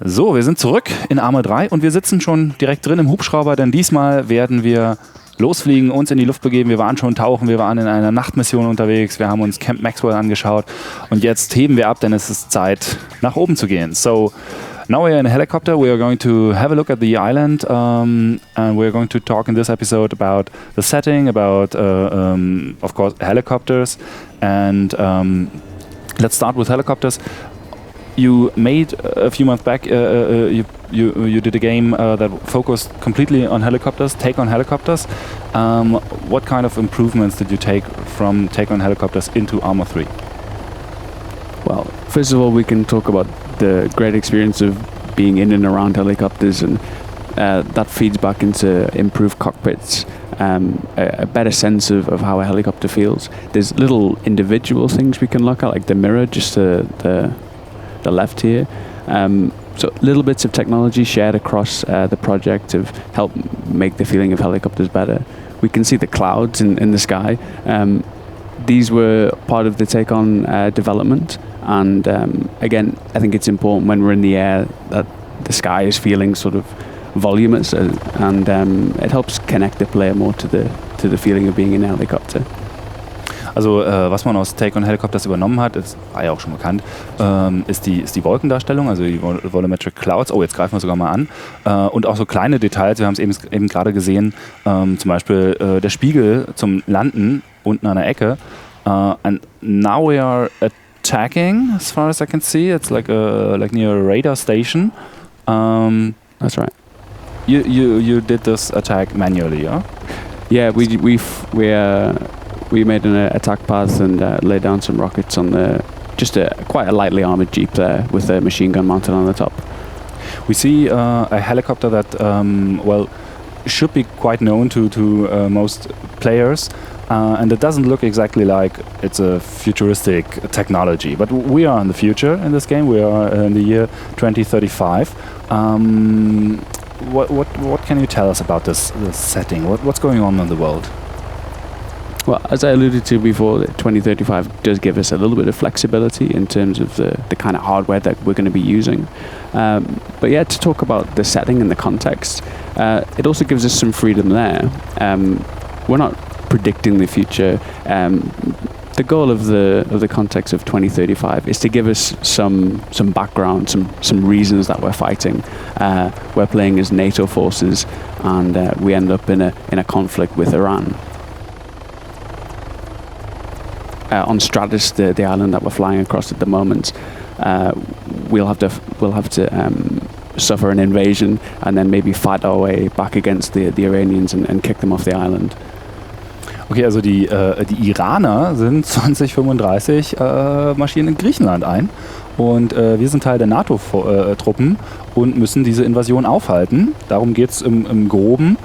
So, wir sind zurück in ARMA 3 und wir sitzen schon direkt drin im Hubschrauber, denn diesmal werden wir losfliegen, uns in die Luft begeben. Wir waren schon tauchen, wir waren in einer Nachtmission unterwegs, wir haben uns Camp Maxwell angeschaut und jetzt heben wir ab, denn es ist Zeit, nach oben zu gehen. So, now we are in a helicopter. We are going to have a look at the island and we are going to talk in this episode about the setting, about, of course, helicopters. And let's start with helicopters. You made a few months back, you did a game that focused completely on helicopters, Take on Helicopters. What kind of improvements did you take from Take on Helicopters into ARMA 3? Well, first of all, we can talk about the great experience of being in and around helicopters, and that feeds back into improved cockpits, a better sense of how a helicopter feels. There's little individual things we can look at, like the mirror, just the left here. So little bits of technology shared across the project have helped make the feeling of helicopters better. We can see the clouds in the sky. These were part of the Take On development, and again, I think it's important when we're in the air that the sky is feeling sort of voluminous, and it helps connect the player more to the feeling of being in a helicopter. Also was man aus Take on Helicopters übernommen hat, war ja auch schon bekannt, ist die Wolkendarstellung, also die Volumetric Clouds. Oh, jetzt greifen wir sogar mal an. Und auch so kleine Details, wir haben es eben gerade gesehen, zum Beispiel der Spiegel zum Landen unten an der Ecke. And now we are attacking, as far as I can see. It's like near a radar station. That's right. You did this attack manually, yeah? Yeah, we made an attack path and laid down some rockets on quite a lightly armored jeep there with a machine gun mounted on the top. We see a helicopter that should be quite known to most players, and it doesn't look exactly like it's a futuristic technology. But we are in the future in this game. We are in the year 2035. What can you tell us about this setting? What's going on in the world? Well, as I alluded to before, 2035 does give us a little bit of flexibility in terms of the kind of hardware that we're going to be using. But yeah, to talk about the setting and the context, it also gives us some freedom there. We're not predicting the future. The goal of the context of 2035 is to give us some background, some reasons that we're fighting. We're playing as NATO forces, and we end up in a conflict with Iran. On Stratis, the island that we're flying across at the moment, we'll have to suffer an invasion and then maybe fight our way back against the Iranians and kick them off the island. Okay, also die Iraner sind 2035 marschieren in Griechenland ein und wir sind Teil der NATO-Truppen und müssen diese Invasion aufhalten. Darum geht es im Groben.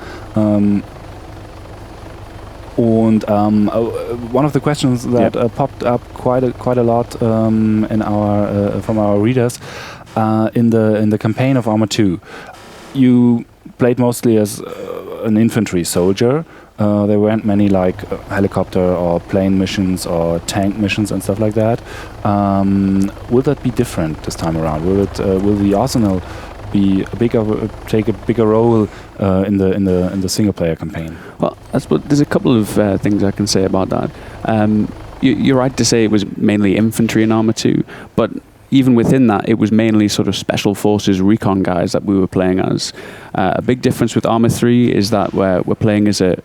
And one of the questions that popped up quite a lot in from our readers in the campaign of ARMA 2, you played mostly as an infantry soldier. There weren't many like helicopter or plane missions or tank missions and stuff like that. Will that be different this time around? Will the arsenal take a bigger role in the single player campaign? Well, there's a couple of things I can say about that. You're right to say it was mainly infantry in ARMA 2, but even within that, it was mainly sort of special forces recon guys that we were playing as. A big difference with ARMA 3 is that we're playing as a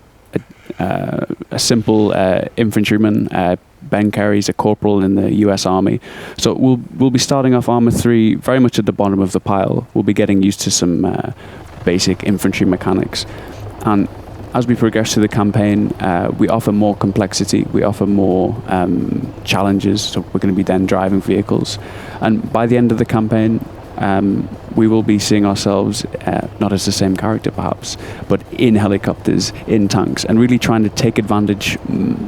simple infantryman. Ben Carey's a corporal in the US Army. So we'll be starting off ARMA 3 very much at the bottom of the pile. We'll be getting used to some basic infantry mechanics. And as we progress through the campaign, we offer more complexity, we offer more challenges, so we're going to be then driving vehicles. And by the end of the campaign, we will be seeing ourselves not as the same character perhaps, but in helicopters, in tanks, and really trying to take advantage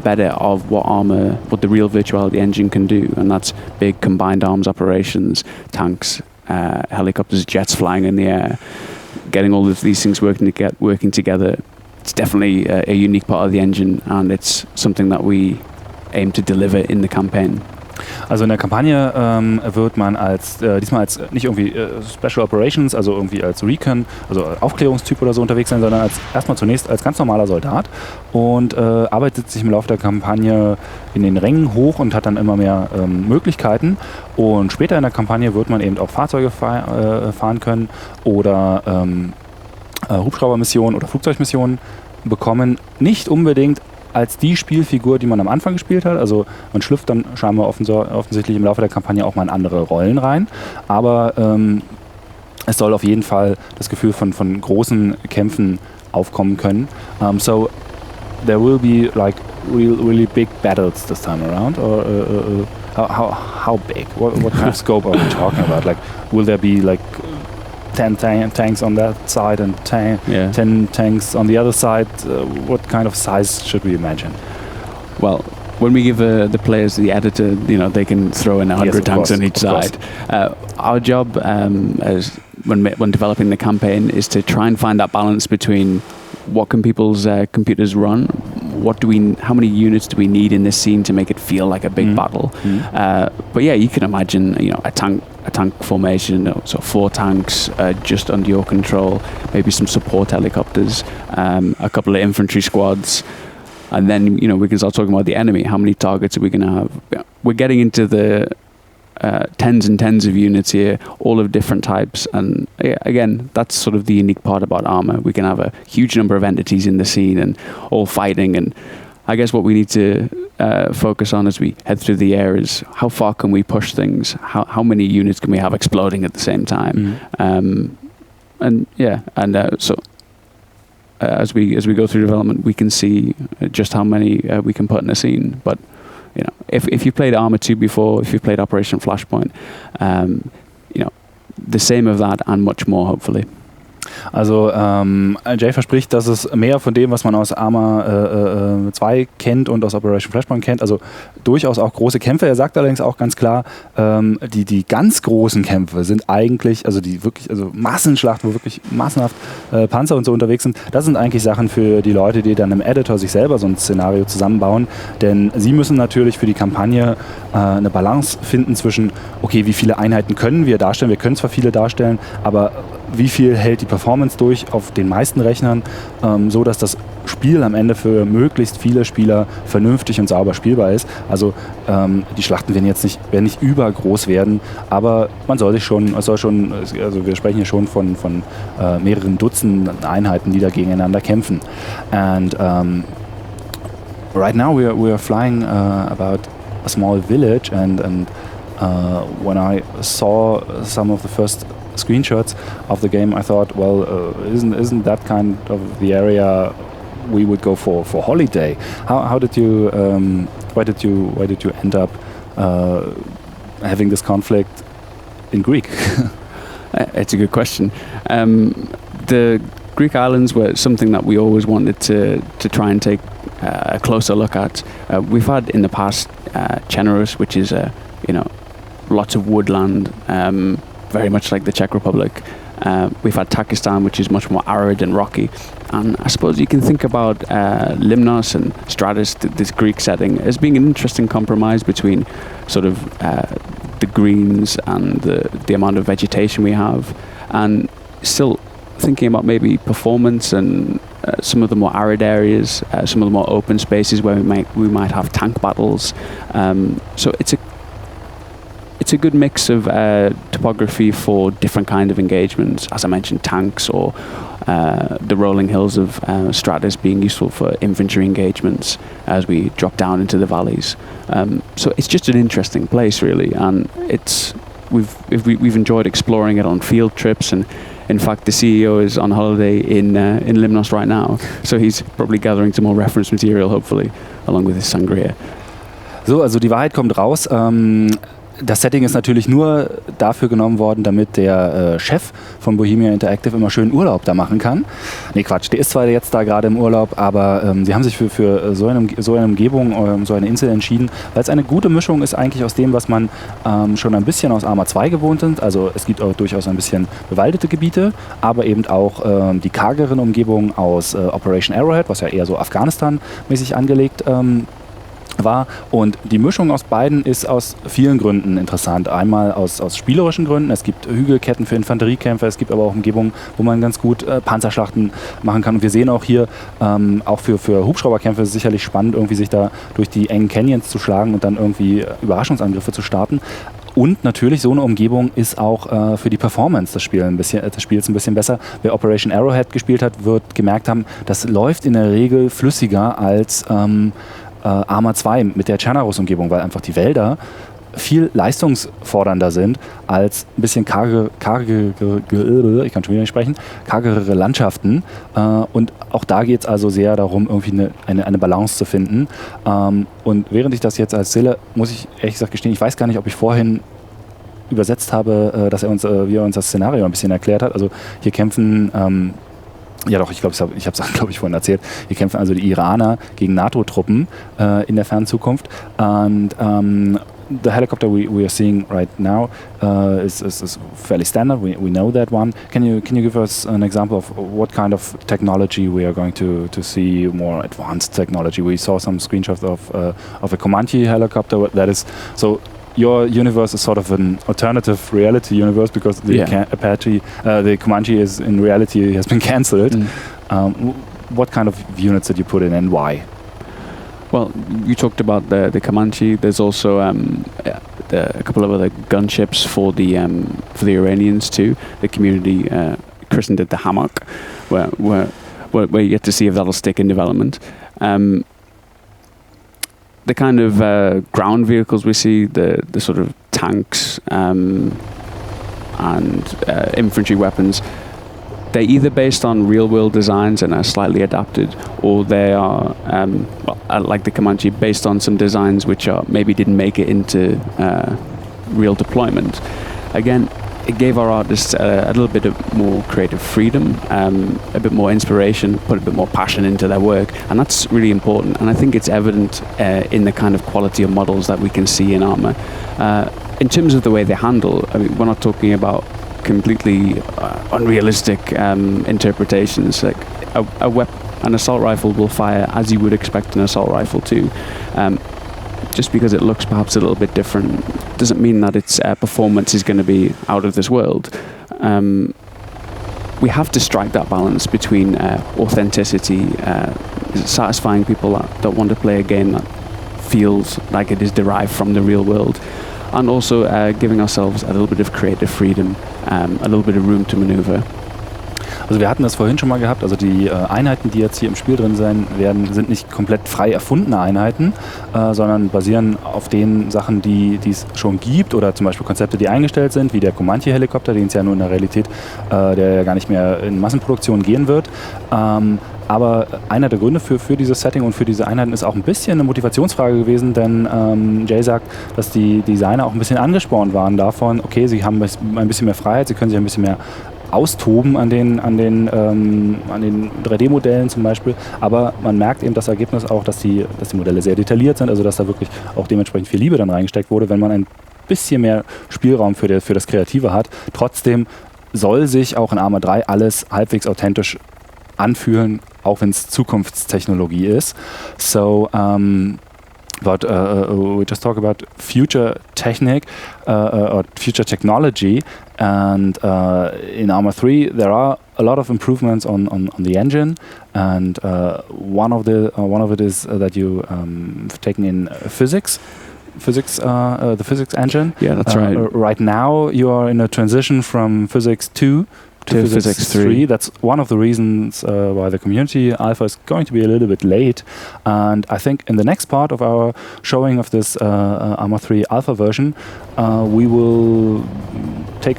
better of what the real virtuality engine can do, and that's big combined arms operations, tanks, helicopters, jets flying in the air, getting all of these things working together. It's definitely a unique part of the engine, and it's something that we aim to deliver in the campaign. Also in der Kampagne wird man diesmal als nicht irgendwie Special Operations, also irgendwie als Recon, also Aufklärungstyp oder so unterwegs sein, sondern erstmal zunächst als ganz normaler Soldat und arbeitet sich im Laufe der Kampagne in den Rängen hoch und hat dann immer mehr Möglichkeiten. Und später in der Kampagne wird man eben auch Fahrzeuge fahren können oder Hubschraubermissionen oder Flugzeugmissionen bekommen. Nicht unbedingt als die Spielfigur, die man am Anfang gespielt hat. Also man schlüpft dann scheinbar offensichtlich im Laufe der Kampagne auch mal in andere Rollen rein. Aber es soll auf jeden Fall das Gefühl von großen Kämpfen aufkommen können. So there will be like really big battles this time around. Or how big? What kind of scope are we talking about? Like, will there be like 10 tanks on that side and 10 tanks on the other side? What kind of size should we imagine? Well, when we give the players the editor, they can throw in 100 tanks on each side. Our job as when developing the campaign is to try and find that balance between what can people's computers run, how many units do we need in this scene to make it feel like a big battle? But yeah, you can imagine a tank formation, so 4 tanks just under your control, maybe some support helicopters, a couple of infantry squads, and then we can start talking about the enemy. How many targets are we going to have? We're getting into the tens and tens of units here, all of different types, and again, that's sort of the unique part about ARMA. We can have a huge number of entities in the scene and all fighting, and I guess what we need to focus on as we head through the air is how far can we push things, how many units can we have exploding at the same time, so as we go through development, we can see just how many we can put in a scene. But if you played ARMA 2 before, if you've played Operation Flashpoint, the same of that and much more, hopefully. Also Jay verspricht, dass es mehr von dem, was man aus ARMA 2 kennt und aus Operation Flashpoint kennt, also durchaus auch große Kämpfe. Er sagt allerdings auch ganz klar, die ganz großen Kämpfe sind eigentlich, also die wirklich, also Massenschlachten, wo wirklich massenhaft Panzer und so unterwegs sind, das sind eigentlich Sachen für die Leute, die dann im Editor sich selber so ein Szenario zusammenbauen, denn sie müssen natürlich für die Kampagne eine Balance finden zwischen, okay, wie viele Einheiten können wir darstellen, wir können zwar viele darstellen, aber wie viel hält die Performance durch auf den meisten Rechnern, so dass das Spiel am Ende für möglichst viele Spieler vernünftig und sauber spielbar ist. Also die Schlachten werden nicht übergroß werden, aber also wir sprechen hier schon von mehreren Dutzenden Einheiten, die da gegeneinander kämpfen. And right now we are flying about a small village, and when I saw some of the first screenshots of the game, I thought, well, isn't that kind of the area we would go for holiday? How did you why did you end up having this conflict in Greek? It's a good question. The Greek islands were something that we always wanted to try and take a closer look at. We've had in the past Cheneros, which is lots of woodland, very much like the Czech Republic. We've had Takistan, which is much more arid and rocky. And I suppose you can think about Limnos and Stratis, this Greek setting, as being an interesting compromise between sort of the greens and the amount of vegetation we have, and still thinking about maybe performance and some of the more arid areas, some of the more open spaces where we might have tank battles. So it's a good mix of topography for different kind of engagements. As I mentioned, tanks, or the rolling hills of Stratis being useful for infantry engagements as we drop down into the valleys. So it's just an interesting place, really, and we've enjoyed exploring it on field trips. And in fact, the CEO is on holiday in Limnos right now, so he's probably gathering some more reference material, hopefully, along with his sangria. So, also die Wahrheit kommt raus. Das Setting ist natürlich nur dafür genommen worden, damit der Chef von Bohemia Interactive immer schön Urlaub da machen kann. Nee, Quatsch, der ist zwar jetzt da gerade im Urlaub, aber sie haben sich für so eine Umgebung, so eine Insel entschieden, weil es eine gute Mischung ist eigentlich aus dem, was man schon ein bisschen aus ARMA 2 gewohnt sind. Also es gibt auch durchaus ein bisschen bewaldete Gebiete, aber eben auch die kargeren Umgebungen aus Operation Arrowhead, was ja eher so Afghanistan-mäßig angelegt war. Und die Mischung aus beiden ist aus vielen Gründen interessant. Einmal aus spielerischen Gründen. Es gibt Hügelketten für Infanteriekämpfer, es gibt aber auch Umgebungen, wo man ganz gut Panzerschlachten machen kann. Und wir sehen auch hier, auch für Hubschrauberkämpfe ist es sicherlich spannend, irgendwie sich da durch die engen Canyons zu schlagen und dann irgendwie Überraschungsangriffe zu starten. Und natürlich, so eine Umgebung ist auch für die Performance des Spiels ein bisschen besser. Wer Operation Arrowhead gespielt hat, wird gemerkt haben, das läuft in der Regel flüssiger als ARMA 2 mit der Tschernaros-Umgebung, weil einfach die Wälder viel leistungsfordernder sind als ein bisschen kargere Landschaften. Und auch da geht es also sehr darum, irgendwie eine Balance zu finden. Und während ich das jetzt erzähle, muss ich ehrlich gesagt gestehen, ich weiß gar nicht, ob ich vorhin übersetzt habe, dass wie er uns das Szenario ein bisschen erklärt hat. Also hier kämpfen ja doch, ich habe es vorhin erzählt. Hier kämpfen also die Iraner gegen NATO-Truppen in der fernen Zukunft. Und the helicopter we are seeing right now is fairly standard. We know that one. Can you give us an example of what kind of technology we are going to see, more advanced technology? We saw some screenshots of a Comanche helicopter. That is so. Your universe is sort of an alternative reality universe because the the Comanche is in reality has been cancelled. What kind of units did you put in and why? Well, you talked about the Comanche. There's also a couple of other gunships for the Iranians too. The community christened it the Hammock, where you get to see if that'll stick in development. The kind of ground vehicles we see, the sort of tanks and infantry weapons, they're either based on real-world designs and are slightly adapted, or they are, like the Comanche, based on some designs which maybe didn't make it into real deployment. Again, it gave our artists a little bit of more creative freedom, a bit more inspiration, put a bit more passion into their work, and that's really important. And I think it's evident in the kind of quality of models that we can see in ARMA. In terms of the way they handle, I mean, we're not talking about completely unrealistic interpretations. Like an assault rifle will fire as you would expect an assault rifle to. Just because it looks perhaps a little bit different doesn't mean that its performance is going to be out of this world. We have to strike that balance between authenticity, satisfying people that want to play a game that feels like it is derived from the real world, and also giving ourselves a little bit of creative freedom, a little bit of room to maneuver. Also wir hatten das vorhin schon mal gehabt, also die Einheiten, die jetzt hier im Spiel drin sein werden, sind nicht komplett frei erfundene Einheiten, sondern basieren auf den Sachen, die es schon gibt, oder zum Beispiel Konzepte, die eingestellt sind, wie der Comanche-Helikopter, den es ja nur in der Realität, der ja gar nicht mehr in Massenproduktion gehen wird. Aber einer der Gründe für dieses Setting und für diese Einheiten ist auch ein bisschen eine Motivationsfrage gewesen, denn Jay sagt, dass die Designer auch ein bisschen angespornt waren davon, okay, sie haben ein bisschen mehr Freiheit, sie können sich ein bisschen mehr austoben an den 3D-Modellen zum Beispiel, aber man merkt eben das Ergebnis auch, dass die Modelle sehr detailliert sind, also dass da wirklich auch dementsprechend viel Liebe dann reingesteckt wurde, wenn man ein bisschen mehr Spielraum für das Kreative hat. Trotzdem soll sich auch in ARMA 3 alles halbwegs authentisch anfühlen, auch wenn es Zukunftstechnologie ist. So, but we just talk about future technique or future technology, and in ARMA 3 there are a lot of improvements on the engine, and one of it is that you taken in physics, the physics engine. Yeah, that's right. Right now you are in a transition from physics 2 to physics 3. That's one of the reasons why the community alpha is going to be a little bit late. And I think in the next part of our showing of this ARMA 3 alpha version, we will take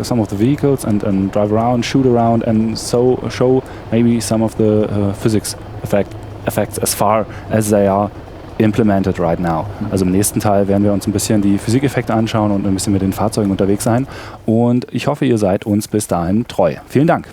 some of the vehicles and drive around, shoot around, and so show maybe some of the physics effects as far as they are implemented right now. Also im nächsten Teil werden wir uns ein bisschen die Physikeffekte anschauen und ein bisschen mit den Fahrzeugen unterwegs sein. Und ich hoffe, ihr seid uns bis dahin treu. Vielen Dank.